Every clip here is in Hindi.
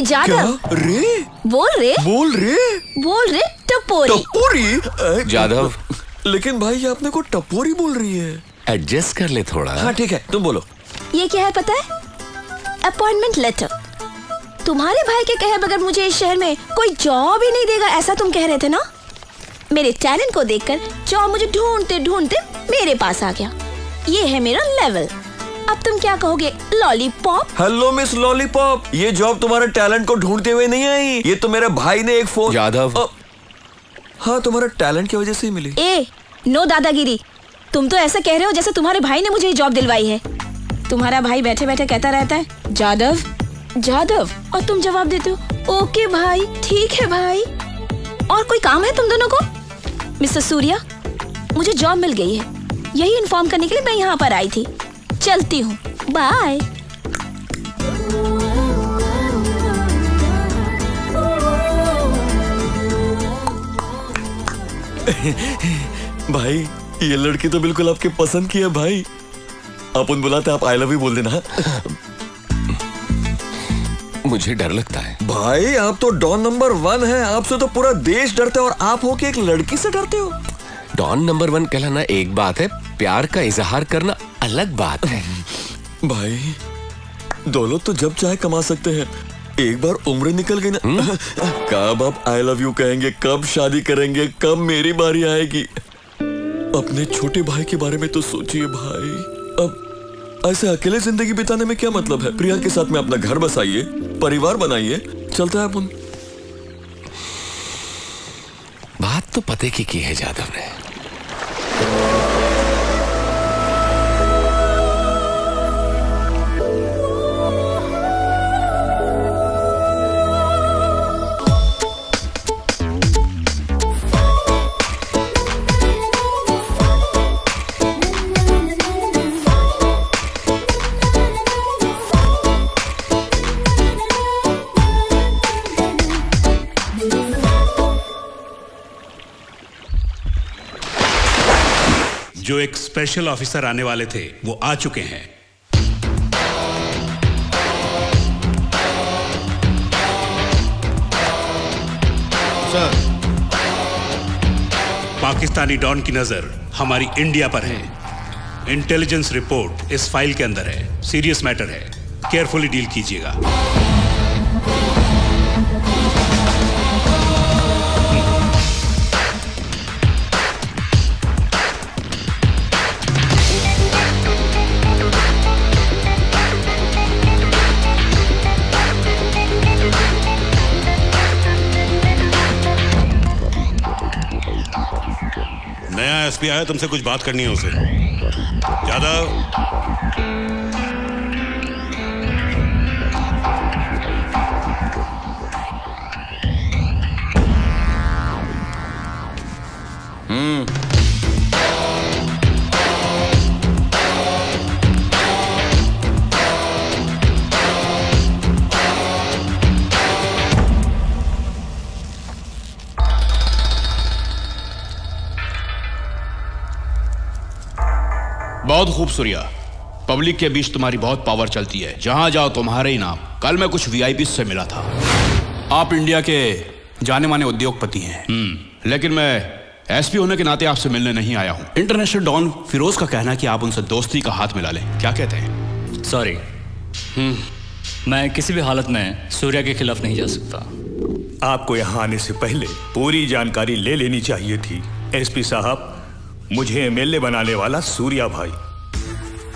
जादव। रे बोल रे टपोरी। टपोरी? जादव, लेकिन भाई ये अपने को टपोरी बोल रही है। एडजस्ट कर ले थोड़ा। हाँ ठीक है, तुम बोलो। ये क्या है पता है? Appointment letter. तुम्हारे भाई के कहे बगैर मुझे इस शहर में कोई जॉब ही नहीं देगा, ऐसा तुम कह रहे थे ना। मेरे टैलेंट को देखकर जॉब मुझे ढूंढते ढूंढते मेरे पास आ गया। ये है मेरा लेवल। अब तुम क्या कहोगे? लॉलीपॉप। हेलो मिस लॉलीपॉप, ये जॉब तुम्हारे टैलेंट को ढूंढते हुए नहीं आई, ये तो मेरे भाई ने एक फोन। जादव, हाँ तुम्हारा टैलेंट की वजह से ही मिली। नो दादागिरी। तुम तो ऐसा कह रहे हो जैसे तुम्हारे भाई ने मुझे ये जॉब दिलवाई है। तुम्हारा भाई बैठे बैठे कहता रहता है जादव जादव, और तुम जवाब देते हो ओके भाई, ठीक है भाई। और कोई काम है तुम दोनों को? मिस्टर सूर्या, मुझे जॉब मिल गई है, यही इन्फॉर्म करने के लिए मैं यहाँ पर आई थी। चलती हूँ, बाय। भाई ये लड़की तो बिल्कुल आपके पसंद की है भाई। अपन बुलाते आप आई लव यू बोल देना। मुझे डर लगता है। भाई आप तो डॉन नंबर 1 है, आपसे तो पूरा देश डरता है और आप होके एक लड़की से डरते हो। डॉन नंबर 1 कहलाना एक बात है, प्यार का इजहार करना अलग बात है। भाई दौलत तो जब चाहे कमा सकते हैं, एक बार उम्र निकल गई ना, कब आप आई लव यू कहेंगे, कब शादी करेंगे, कब मेरी बारी आएगी। अपने छोटे भाई के बारे में तो सोचिए भाई। अब ऐसे अकेले जिंदगी बिताने में क्या मतलब है? प्रिया के साथ में अपना घर बसाइए, परिवार बनाइए, चलता है अपन। बात तो पते की है जादव ने। जो एक स्पेशल ऑफिसर आने वाले थे वो आ चुके हैं। सर, पाकिस्तानी डॉन की नजर हमारी इंडिया पर है। इंटेलिजेंस रिपोर्ट इस फाइल के अंदर है, सीरियस मैटर है, केयरफुली डील कीजिएगा। नया एसपी आया, तुमसे कुछ बात करनी है उसे। जादव, बहुत खूब सूर्या। पब्लिक के बीच तुम्हारी बहुत पावर चलती है, जहां जाओ तुम्हारे ही नाम। कल मैं कुछ वीआईपी से मिला था। आप इंडिया के जाने माने उद्योगपति हैं, लेकिन मैं एसपी होने के नाते आपसे मिलने नहीं आया हूं। इंटरनेशनल डॉन फिरोज का कहना है कि आप उनसे दोस्ती का हाथ मिला लें, क्या कहते हैं? सॉरी, मैं किसी भी हालत में सूर्या के खिलाफ नहीं जा सकता। आपको यहाँ आने से पहले पूरी जानकारी ले लेनी चाहिए थी। एसपी साहब, मुझे एमएलए बनाने वाला सूर्या भाई,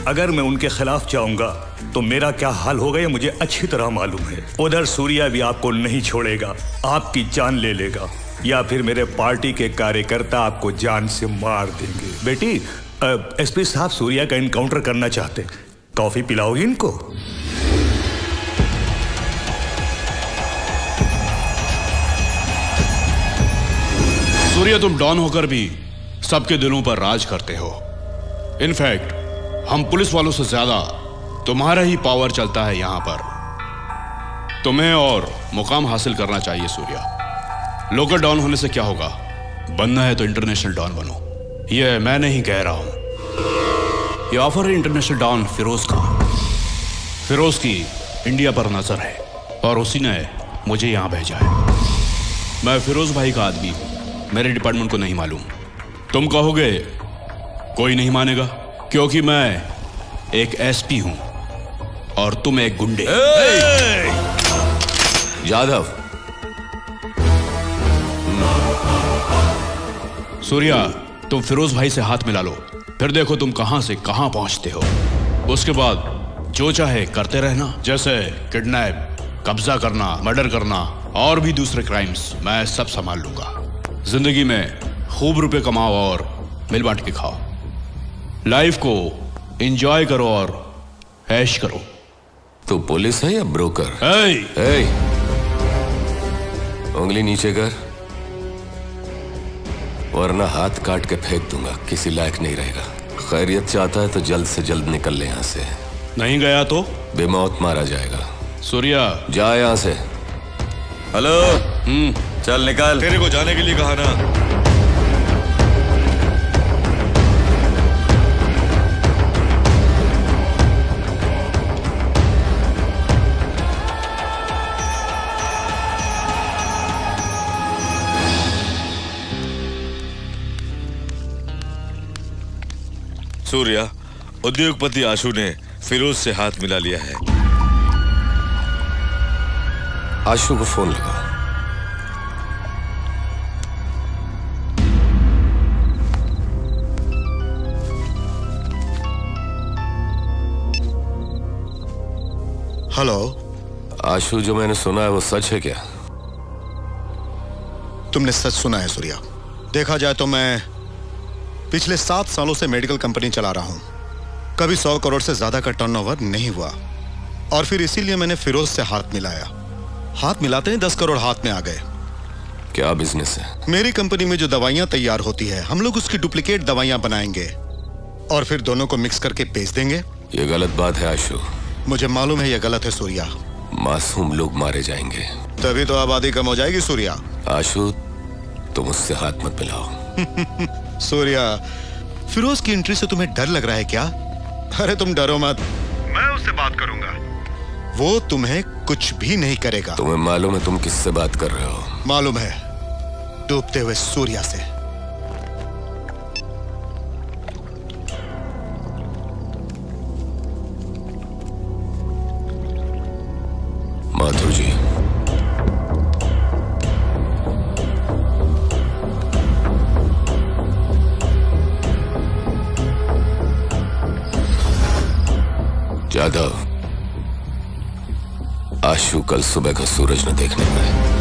अगर मैं उनके खिलाफ जाऊंगा तो मेरा क्या हाल होगा ये मुझे अच्छी तरह मालूम है। उधर सूर्या भी आपको नहीं छोड़ेगा, आपकी जान ले लेगा, या फिर मेरे पार्टी के कार्यकर्ता आपको जान से मार देंगे। बेटी, एसपी साहब सूर्या का इनकाउंटर करना चाहते हैं, कॉफी पिलाओगी इनको? सूर्या, तुम डॉन होकर भी सबके दिलों पर राज करते हो। इनफैक्ट हम पुलिस वालों से ज्यादा तुम्हारा ही पावर चलता है यहां पर। तुम्हें और मुकाम हासिल करना चाहिए सूर्या। लोकल डॉन होने से क्या होगा, बनना है तो इंटरनेशनल डॉन बनो। यह मैं नहीं कह रहा हूं, यह ऑफर है इंटरनेशनल डॉन फिरोज का। फिरोज की इंडिया पर नजर है और उसी ने मुझे यहाँ भेजा है। मैं फिरोज भाई का आदमी हूँ, मेरे डिपार्टमेंट को नहीं मालूम। तुम कहोगे कोई नहीं मानेगा, क्योंकि मैं एक एसपी हूँ और तुम एक गुंडे। जाधव, सूर्या, तुम फिरोज भाई से हाथ मिला लो, फिर देखो तुम कहां से कहां पहुंचते हो। उसके बाद जो चाहे करते रहना, जैसे किडनैप, कब्जा करना, मर्डर करना और भी दूसरे क्राइम्स मैं सब संभाल लूंगा। जिंदगी में खूब रुपए कमाओ और मिल बांट के खाओ। लाइफ को एंजॉय करो और ऐश करो। तू पुलिस है या ब्रोकर? ए! उंगली नीचे कर, वरना हाथ काट के फेंक दूंगा, किसी लायक नहीं रहेगा। खैरियत चाहता है तो जल्द से जल्द निकल ले यहाँ से, नहीं गया तो बेमौत मारा जाएगा। सूर्या, जा यहाँ से। हेलो, चल निकाल। तेरे को जाने के लिए कहा ना। सूर्या, उद्योगपति आशु ने फिरोज से हाथ मिला लिया है। आशु को फोन लगाओ। हेलो। आशु, जो मैंने सुना है वो सच है क्या? तुमने सच सुना है सूर्या। देखा जाए तो मैं पिछले 7 सालों से मेडिकल कंपनी चला रहा हूं। कभी 100 करोड़ से ज्यादा का टर्नओवर नहीं हुआ, और फिर इसीलिए मैंने फिरोज से हाथ मिलाया। हाथ मिलाते ही 10 करोड़ हाथ में आ गए। क्या बिजनेस है? मेरी कंपनी में जो दवाइयां तैयार होती है, हम लोग उसकी डुप्लीकेट दवाइयां बनाएंगे और फिर दोनों को मिक्स करके बेच देंगे। ये गलत बात है आशु। मुझे मालूम है ये गलत है सूर्या। मासूम लोग मारे जाएंगे। तभी तो आबादी कम हो जाएगी सूर्या। आशु, तुम उससे हाथ मत मिलाओ। सूर्या, फिरोज की एंट्री से तुम्हें डर लग रहा है क्या? अरे तुम डरो मत, मैं उससे बात करूंगा। वो तुम्हें कुछ भी नहीं करेगा। तुम्हें मालूम है तुम किससे बात कर रहे हो? मालूम है, डूबते हुए सूर्या से। माथुर जी, जाधव, आशु कल सुबह का सूरज न देखने पाए।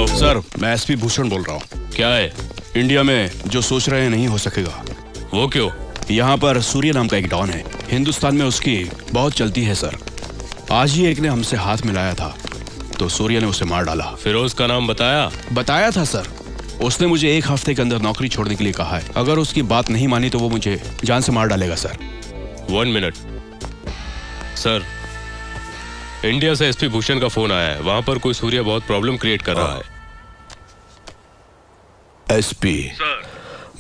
सर, मैं एसपी भूषण बोल रहा हूँ। क्या है? इंडिया में जो सोच रहे हैं नहीं हो सकेगा। वो क्यों? यहाँ पर सूर्य नाम का एक डॉन है, हिंदुस्तान में उसकी बहुत चलती है सर। आज ही एक ने हमसे हाथ मिलाया था तो सूर्य ने उसे मार डाला। फिरोज का नाम बताया? बताया था सर। उसने मुझे 1 हफ्ते के अंदर नौकरी छोड़ने के लिए कहा है। अगर उसकी बात नहीं मानी तो वो मुझे जान से मार डालेगा सर। 1 मिनट सर, इंडिया से एसपी भूषण का फोन आया है। वहां पर कोई सूर्य बहुत प्रॉब्लम क्रिएट कर रहा है। एसपी,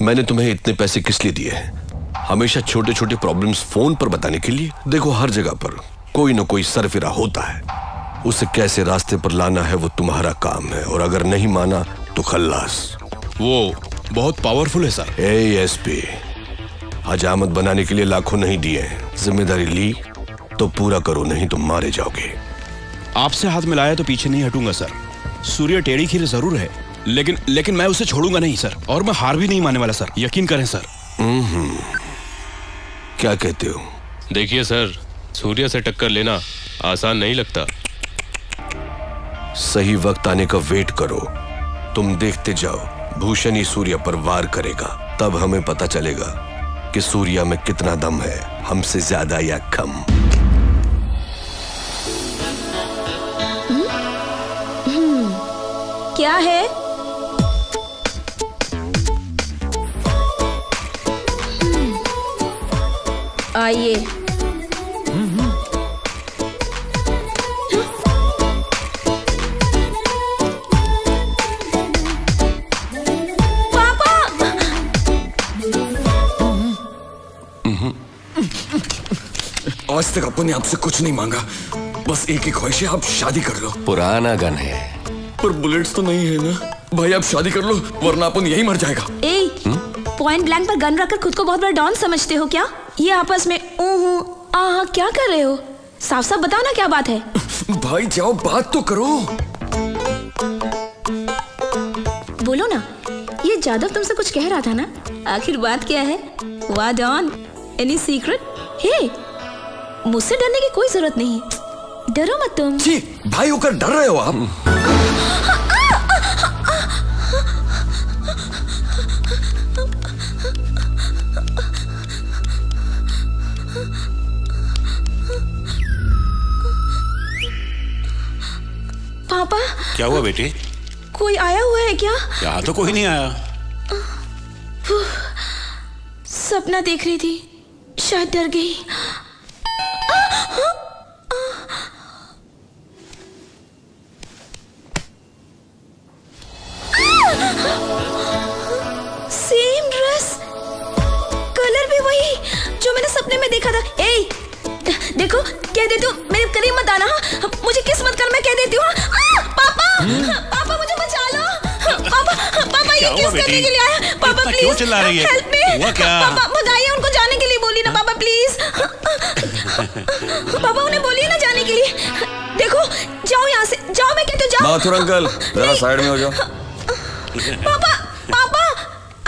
मैंने तुम्हें इतने पैसे किस लिए दिए हैं? हमेशा छोटे छोटे प्रॉब्लम्स फोन पर बताने के लिए? देखो, हर जगह पर कोई ना कोई सरफिरा होता है। उसे कैसे रास्ते पर लाना है वो तुम्हारा काम है, और अगर नहीं माना तो खल्लास। वो बहुत पावरफुल है सर। एसपी, हजामत बनाने के लिए लाखों नहीं दिए, जिम्मेदारी ली तो पूरा करो, नहीं तो मारे जाओगे। आपसे हाथ मिलाया तो पीछे नहीं हटूंगा सर। सूर्या टेढ़ी खीर जरूर है, लेकिन मैं उसे छोड़ूंगा नहीं सर, और मैं हार भी नहीं मानने वाला सर, यकीन करें सर। क्या कहते हो? देखिए सर, सूर्या से टक्कर लेना आसान नहीं लगता। सही वक्त आने का वेट करो। तुम देखते जाओ, भूषण ही सूर्या पर वार करेगा, तब हमें पता चलेगा कि सूर्या में कितना दम है, हमसे ज्यादा या कम। क्या है? आइए। पापा! आज तक अपन ने आपसे कुछ नहीं मांगा, बस एक ही ख्वाहिश है, आप शादी कर लो। पुराना गन है। पर बुलेट्स तो नहीं है ना भाई, आप शादी कर लो वरना अपन यही मर जाएगा। ए, पॉइंट ब्लैंक पर गन रखकर खुद को बहुत बड़ा डॉन समझते हो क्या? ये आपस में क्या कर रहे हो? साफ साफ बताओ ना क्या बात है। भाई जाओ, बात तो करो। बोलो ना, ये जादव तुमसे कुछ कह रहा था ना, आखिर बात क्या है? वाह डॉन, एनी सीक्रेट? हे, मुझसे डरने की कोई जरूरत नहीं, डरो मत तुम। जी, भाई होकर डर रहे हो आप? पापा, क्या हुआ बेटी? कोई आया हुआ है क्या? यहाँ तो कोई नहीं आया। सपना देख रही थी, शायद डर गई। सेम ड्रेस, कलर भी वही जो मैंने सपने में देखा था। ए, देखो, कह देती हूँ मेरे करीब मत आना। हाँ, मुझे किस्मत कर, मैं कह देती हूँ। पापा, पापा मुझे बचा लो। पापा ये किस करने के लिए आया? पापा प्लीज, क्यों चिल्ला रही है? Help me. हुआ क्या? पापा बताइए, उनको जाने के लिए बोली ना पापा, प्लीज। पापा उन्हें बोलिए ना जाने के लिए। देखो, जाओ यहाँ से, जाओ, मैं कहती हूँ जाओ। माथुर अंकल, जरा साइड में हो जाओ। पापा, पापा,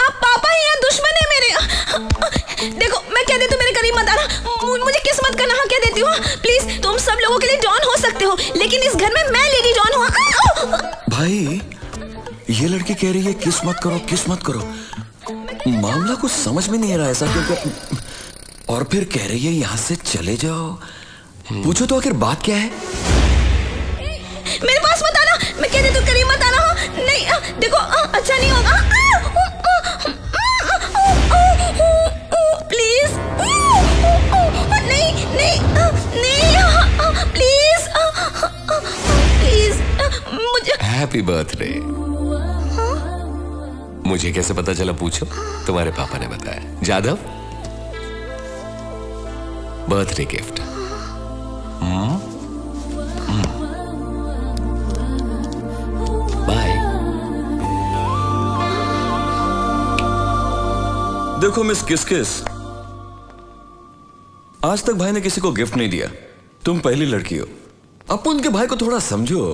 आप पापा ही हैं, दुश्मन है मेरे। देखो, मैं कह देती हूँ मेरे करीब मत आना, मुझे किस्मत का ना कह देती हूँ। प्लीज, तुम सब लोगों के लिए डॉन हो सकते हो, लेकिन इस घर में मैं लेडी डॉन हूँ। भाई, ये लड़की कह रही है किस मत करो, किस मत करो। मामला कुछ समझ में नहीं आ रहा ऐसा क्यों? और फिर कह रही है यहाँ से चले जाओ। पूछो तो आखिर बात क्या है? मेरे पास मत आना, मैं कह देती हूँ करीब मत आना। नहीं, देखो, अच्छा नहीं होगा। प्लीज, नहीं नहीं नहीं, प्लीज प्लीज, मुझे। Happy birthday. मुझे कैसे पता चला पूछो? तुम्हारे पापा ने बताया। Jadhav, birthday gift. बाय। देखो मिस किस किस, आज तक भाई ने किसी को गिफ्ट नहीं दिया, तुम पहली लड़की हो। अब उनके भाई को थोड़ा समझो।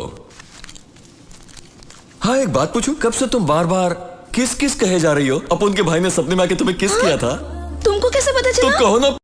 हाँ, एक बात पूछूं, कब से तुम बार बार किस किस कहे जा रही हो? अब उनके भाई ने सपने में आके तुम्हें किस किया था? तुमको कैसे पता चला? तो कहो ना।